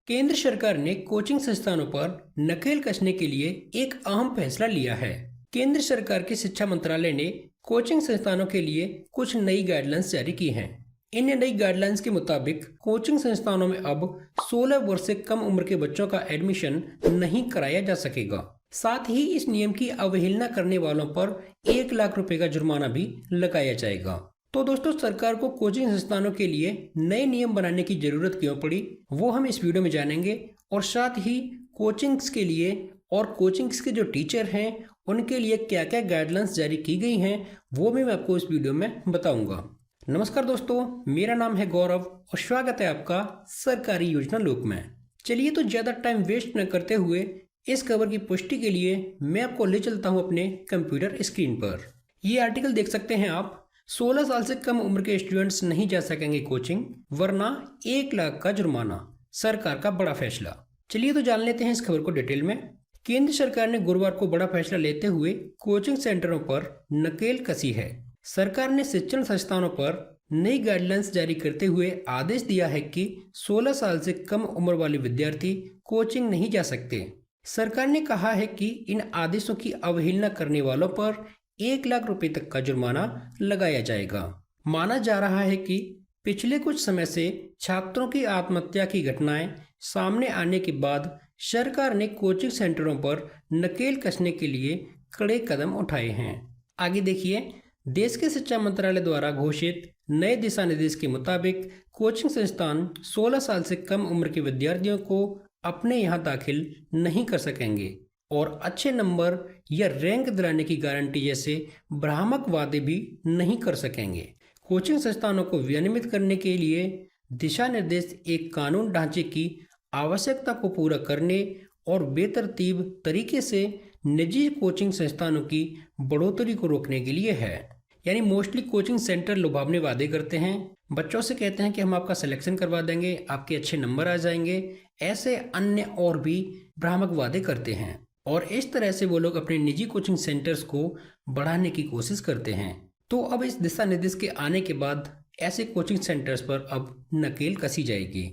केंद्र सरकार ने कोचिंग संस्थानों पर नकेल कसने के लिए एक अहम फैसला लिया है। केंद्र सरकार के शिक्षा मंत्रालय ने कोचिंग संस्थानों के लिए कुछ नई गाइडलाइंस जारी की हैं। इन नई गाइडलाइंस के मुताबिक कोचिंग संस्थानों में अब 16 वर्ष से कम उम्र के बच्चों का एडमिशन नहीं कराया जा सकेगा। साथ ही इस नियम की अवहेलना करने वालों पर 1 लाख रुपए का जुर्माना भी लगाया जाएगा। तो दोस्तों, सरकार को कोचिंग संस्थानों के लिए नए नियम बनाने की जरूरत क्यों पड़ी, वो हम इस वीडियो में जानेंगे। और साथ ही कोचिंग्स के लिए और कोचिंग्स के जो टीचर हैं उनके लिए क्या क्या गाइडलाइंस जारी की गई हैं, वो भी मैं आपको इस वीडियो में बताऊंगा। नमस्कार दोस्तों, मेरा नाम है गौरव और स्वागत है आपका सरकारी योजना लोक में। चलिए तो ज़्यादा टाइम वेस्ट न करते हुए इस खबर की पुष्टि के लिए मैं आपको ले चलता हूं अपने कंप्यूटर स्क्रीन पर। ये आर्टिकल देख सकते हैं आप। 16 साल से कम उम्र के स्टूडेंट्स नहीं जा सकेंगे कोचिंग, वरना 1 लाख का जुर्माना। सरकार का बड़ा फैसला। चलिए तो जान लेते हैं इस खबर को डिटेल में। केंद्र सरकार ने गुरुवार को बड़ा फैसला लेते हुए कोचिंग सेंटरों पर नकेल कसी है। सरकार ने शिक्षण संस्थानों पर नई गाइडलाइंस जारी करते हुए आदेश दिया है कि 16 साल से कम उम्र वाले विद्यार्थी कोचिंग नहीं जा सकते। सरकार ने कहा है कि इन आदेशों की अवहेलना करने वालों पर 1 लाख रुपए तक का जुर्माना लगाया जाएगा। माना जा रहा है कि पिछले कुछ समय से छात्रों की आत्महत्या की घटनाएं सामने आने के बाद सरकार ने कोचिंग सेंटरों पर नकेल कसने के लिए कड़े कदम उठाए हैं। आगे देखिए, देश के शिक्षा मंत्रालय द्वारा घोषित नए दिशा निर्देश के मुताबिक कोचिंग संस्थान 16 साल से कम उम्र के विद्यार्थियों को अपने यहाँ दाखिल नहीं कर सकेंगे और अच्छे नंबर या रैंक दिलाने की गारंटी जैसे भ्रामक वादे भी नहीं कर सकेंगे। कोचिंग संस्थानों को विनियमित करने के लिए दिशा निर्देश एक कानून ढांचे की आवश्यकता को पूरा करने और बेतरतीब तरीके से निजी कोचिंग संस्थानों की बढ़ोतरी को रोकने के लिए है। यानी मोस्टली कोचिंग सेंटर लुभावने वादे करते हैं, बच्चों से कहते हैं कि हम आपका सिलेक्शन करवा देंगे, आपके अच्छे नंबर आ जाएंगे, ऐसे अन्य और भी भ्रामक वादे करते हैं और इस तरह से वो लोग अपने निजी कोचिंग सेंटर्स को बढ़ाने की कोशिश करते हैं। तो अब इस दिशा निर्देश के आने के बाद ऐसे कोचिंग सेंटर्स पर अब नकेल कसी जाएगी।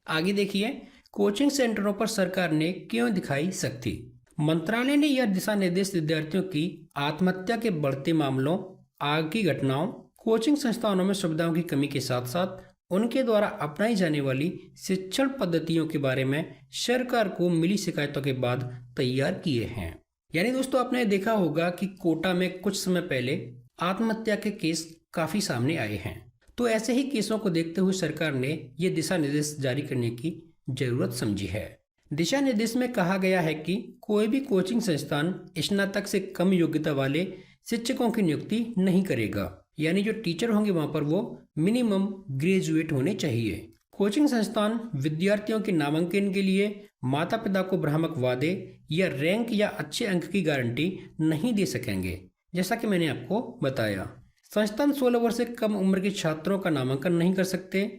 आगे देखिए, कोचिंग सेंटरों पर सरकार ने क्यों दिखाई सख्ती। मंत्रालय ने यह दिशा निर्देश विद्यार्थियों की आत्महत्या के बढ़ते मामलों, आग की घटनाओं, कोचिंग संस्थानों में सुविधाओं की कमी के साथ साथ उनके द्वारा अपनाई जाने वाली शिक्षण पद्धतियों के बारे में सरकार को मिली शिकायतों के बाद तैयार किए हैं। यानी दोस्तों, आपने देखा होगा कि कोटा में कुछ समय पहले आत्महत्या के केस काफी सामने आए हैं। तो ऐसे ही केसों को देखते हुए सरकार ने ये दिशा निर्देश जारी करने की जरूरत समझी है। दिशा निर्देश में कहा गया है कि कोई भी कोचिंग संस्थान स्नातक से कम योग्यता वाले शिक्षकों की नियुक्ति नहीं करेगा। यानी जो टीचर होंगे वहां पर वो मिनिमम ग्रेजुएट होने चाहिए। कोचिंग संस्थान विद्यार्थियों के नामांकन के लिए माता पिता को भ्रामक वादे या रैंक या अच्छे अंक की गारंटी नहीं दे सकेंगे। जैसा कि मैंने आपको बताया, संस्थान 16 वर्ष से कम उम्र के छात्रों का नामांकन नहीं कर सकते।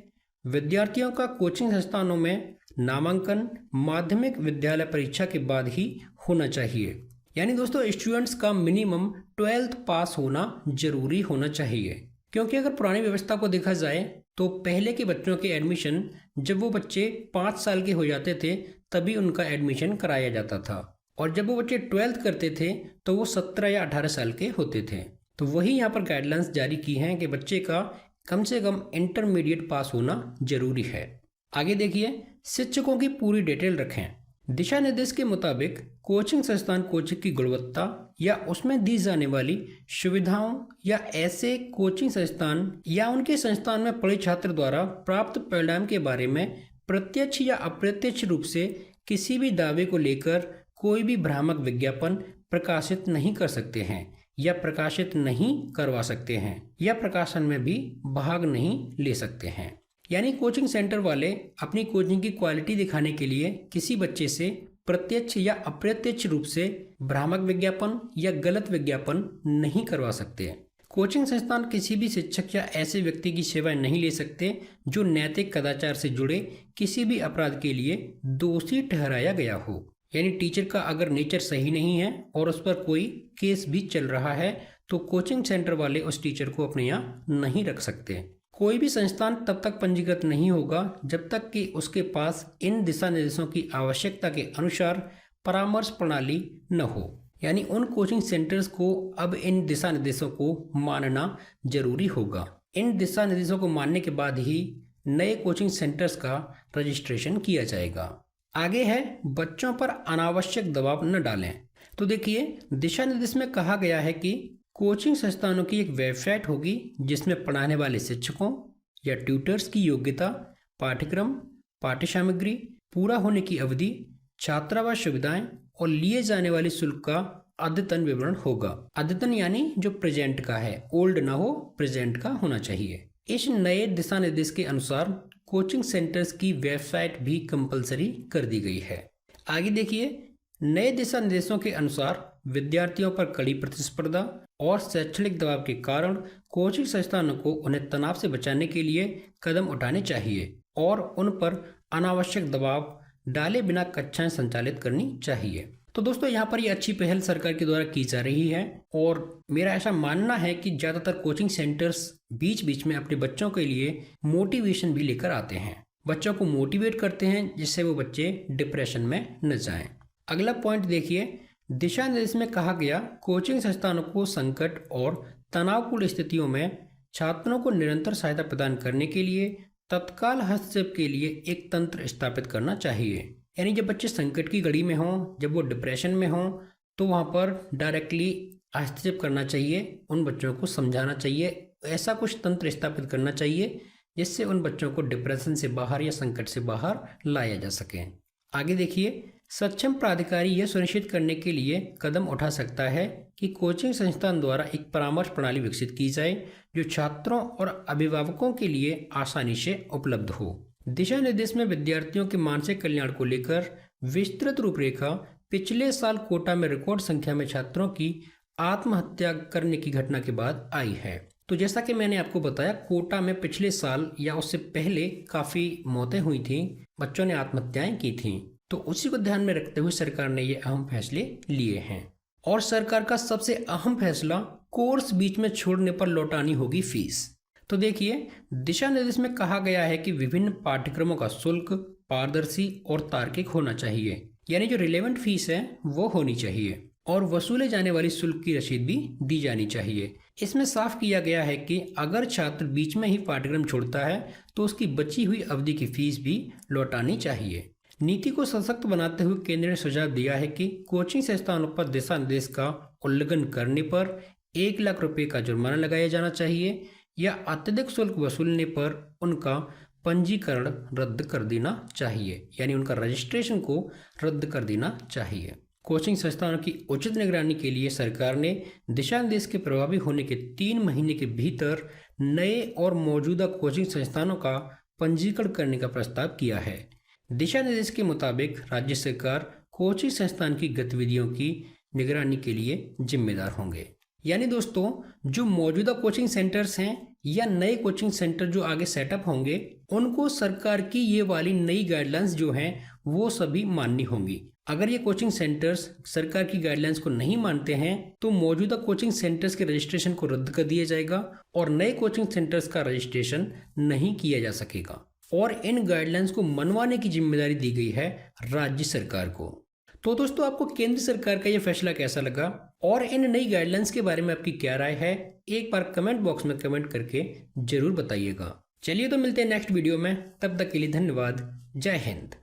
विद्यार्थियों का कोचिंग संस्थानों में नामांकन माध्यमिक विद्यालय परीक्षा के बाद ही होना चाहिए। यानी दोस्तों, स्टूडेंट्स का मिनिमम 12th पास होना जरूरी होना चाहिए। क्योंकि अगर पुरानी व्यवस्था को देखा जाए तो पहले के बच्चों के एडमिशन जब वो बच्चे 5 साल के हो जाते थे तभी उनका एडमिशन कराया जाता था, और जब वो बच्चे 12th करते थे तो वो 17 या 18 साल के होते थे। तो वही यहाँ पर गाइडलाइंस जारी की हैं कि बच्चे का कम से कम इंटरमीडिएट पास होना जरूरी है। आगे देखिए, शिक्षकों की पूरी डिटेल रखें। दिशा निर्देश के मुताबिक कोचिंग संस्थान कोचिंग की गुणवत्ता या उसमें दी जाने वाली सुविधाओं या ऐसे कोचिंग संस्थान या उनके संस्थान में पढ़े छात्र द्वारा प्राप्त परिणाम के बारे में प्रत्यक्ष या अप्रत्यक्ष रूप से किसी भी दावे को लेकर कोई भी भ्रामक विज्ञापन प्रकाशित नहीं कर सकते हैं या प्रकाशित नहीं करवा सकते हैं या प्रकाशन में भी भाग नहीं ले सकते हैं। यानी कोचिंग सेंटर वाले अपनी कोचिंग की क्वालिटी दिखाने के लिए किसी बच्चे से प्रत्यक्ष या अप्रत्यक्ष रूप से भ्रामक विज्ञापन या गलत विज्ञापन नहीं करवा सकते। कोचिंग संस्थान किसी भी शिक्षक या ऐसे व्यक्ति की सेवाएं नहीं ले सकते जो नैतिक कदाचार से जुड़े किसी भी अपराध के लिए दोषी ठहराया गया हो। यानी टीचर का अगर नेचर सही नहीं है और उस पर कोई केस भी चल रहा है तो कोचिंग सेंटर वाले उस टीचर को अपने यहाँ नहीं रख सकते। कोई भी संस्थान तब तक पंजीकृत नहीं होगा जब तक कि उसके पास इन दिशा निर्देशों की आवश्यकता के अनुसार परामर्श प्रणाली न हो। यानी उन कोचिंग सेंटर्स को अब इन दिशा निर्देशों को मानना जरूरी होगा। इन दिशा निर्देशों को मानने के बाद ही नए कोचिंग सेंटर्स का रजिस्ट्रेशन किया जाएगा। आगे है बच्चों पर अनावश्यक दबाव न डालें। तो देखिए, दिशा निर्देश में कहा गया है कि कोचिंग संस्थानों की एक वेबसाइट होगी जिसमें पढ़ाने वाले शिक्षकों या ट्यूटर्स की योग्यता, पाठ्यक्रम, पाठ्य सामग्री, पूरा होने की अवधि, छात्रावास सुविधाएं और लिए जाने वाले शुल्क का अद्यतन विवरण होगा। अद्यतन यानी जो प्रेजेंट का है, ओल्ड ना हो, प्रेजेंट का होना चाहिए। इस नए दिशा निर्देश के अनुसार कोचिंग सेंटर्स की वेबसाइट भी कंपलसरी कर दी गई है। आगे देखिए, नए दिशा निर्देशों के अनुसार विद्यार्थियों पर कड़ी प्रतिस्पर्धा और शैक्षणिक दबाव के कारण कोचिंग संस्थानों को उन्हें तनाव से बचाने के लिए कदम उठाने चाहिए और उन पर अनावश्यक दबाव डाले बिना कक्षाएं संचालित करनी चाहिए। तो दोस्तों, यहाँ पर ये अच्छी पहल सरकार के द्वारा की जा रही है और मेरा ऐसा मानना है कि ज़्यादातर कोचिंग सेंटर्स बीच बीच में अपने बच्चों के लिए मोटिवेशन भी लेकर आते हैं, बच्चों को मोटिवेट करते हैं जिससे वो बच्चे डिप्रेशन में न जाएं। अगला पॉइंट देखिए, दिशा निर्देश में कहा गया कोचिंग संस्थानों को संकट और तनावपूर्ण स्थितियों में छात्रों को निरंतर सहायता प्रदान करने के लिए तत्काल हस्तक्षेप के लिए एक तंत्र स्थापित करना चाहिए। यानी जब बच्चे संकट की घड़ी में हों, जब वो डिप्रेशन में हों, तो वहाँ पर डायरेक्टली हस्तक्षेप करना चाहिए, उन बच्चों को समझाना चाहिए, ऐसा कुछ तंत्र स्थापित करना चाहिए जिससे उन बच्चों को डिप्रेशन से बाहर या संकट से बाहर लाया जा सके। आगे देखिए, सक्षम प्राधिकारी यह सुनिश्चित करने के लिए कदम उठा सकता है कि कोचिंग संस्थान द्वारा एक परामर्श प्रणाली विकसित की जाए जो छात्रों और अभिभावकों के लिए आसानी से उपलब्ध हो। दिशा निर्देश में विद्यार्थियों के मानसिक कल्याण को लेकर विस्तृत रूपरेखा पिछले साल कोटा में रिकॉर्ड संख्या में छात्रों की आत्महत्या करने की घटना के बाद आई है। तो जैसा कि मैंने आपको बताया, कोटा में पिछले साल या उससे पहले काफ़ी मौतें हुई थी, बच्चों ने आत्महत्याएं की थी। तो उसी को ध्यान में रखते हुए सरकार ने ये अहम फैसले लिए हैं। और सरकार का सबसे अहम फैसला, कोर्स बीच में छोड़ने पर लौटानी होगी फीस। तो देखिए, दिशा निर्देश में कहा गया है कि विभिन्न पाठ्यक्रमों का शुल्क पारदर्शी और तार्किक होना चाहिए। यानी जो रिलेवेंट फीस है वो होनी चाहिए और वसूले जाने वाली शुल्क की रसीद भी दी जानी चाहिए। इसमें साफ किया गया है कि अगर छात्र बीच में ही पाठ्यक्रम छोड़ता है तो उसकी बची हुई अवधि की फीस भी लौटानी चाहिए। नीति को सशक्त बनाते हुए केंद्र ने सुझाव दिया है कि कोचिंग संस्थानों पर दिशा निर्देश का उल्लंघन करने पर 1 लाख रुपए का जुर्माना लगाया जाना चाहिए या अत्यधिक शुल्क वसूलने पर उनका पंजीकरण रद्द कर देना चाहिए, यानी उनका रजिस्ट्रेशन को रद्द कर देना चाहिए। कोचिंग संस्थानों की उचित निगरानी के लिए सरकार ने दिशा निर्देश के प्रभावी होने के 3 महीने के भीतर नए और मौजूदा कोचिंग संस्थानों का पंजीकरण करने का प्रस्ताव किया है। दिशा निर्देश के मुताबिक राज्य सरकार कोचिंग संस्थान की गतिविधियों की निगरानी के लिए जिम्मेदार होंगे। यानी दोस्तों, जो मौजूदा कोचिंग सेंटर्स हैं या नए कोचिंग सेंटर जो आगे सेटअप होंगे, उनको सरकार की ये वाली नई गाइडलाइंस जो हैं वो सभी माननी होंगी। अगर ये कोचिंग सेंटर्स सरकार की गाइडलाइंस को नहीं मानते हैं तो मौजूदा कोचिंग सेंटर्स के रजिस्ट्रेशन को रद्द कर दिया जाएगा और नए कोचिंग सेंटर्स का रजिस्ट्रेशन नहीं किया जा सकेगा और इन गाइडलाइंस को मनवाने की जिम्मेदारी दी गई है राज्य सरकार को। तो दोस्तों, आपको केंद्र सरकार का ये फैसला कैसा लगा और इन नई गाइडलाइंस के बारे में आपकी क्या राय है, एक बार कमेंट बॉक्स में कमेंट करके जरूर बताइएगा। चलिए तो मिलते हैं नेक्स्ट वीडियो में, तब तक के लिए धन्यवाद। जय हिंद।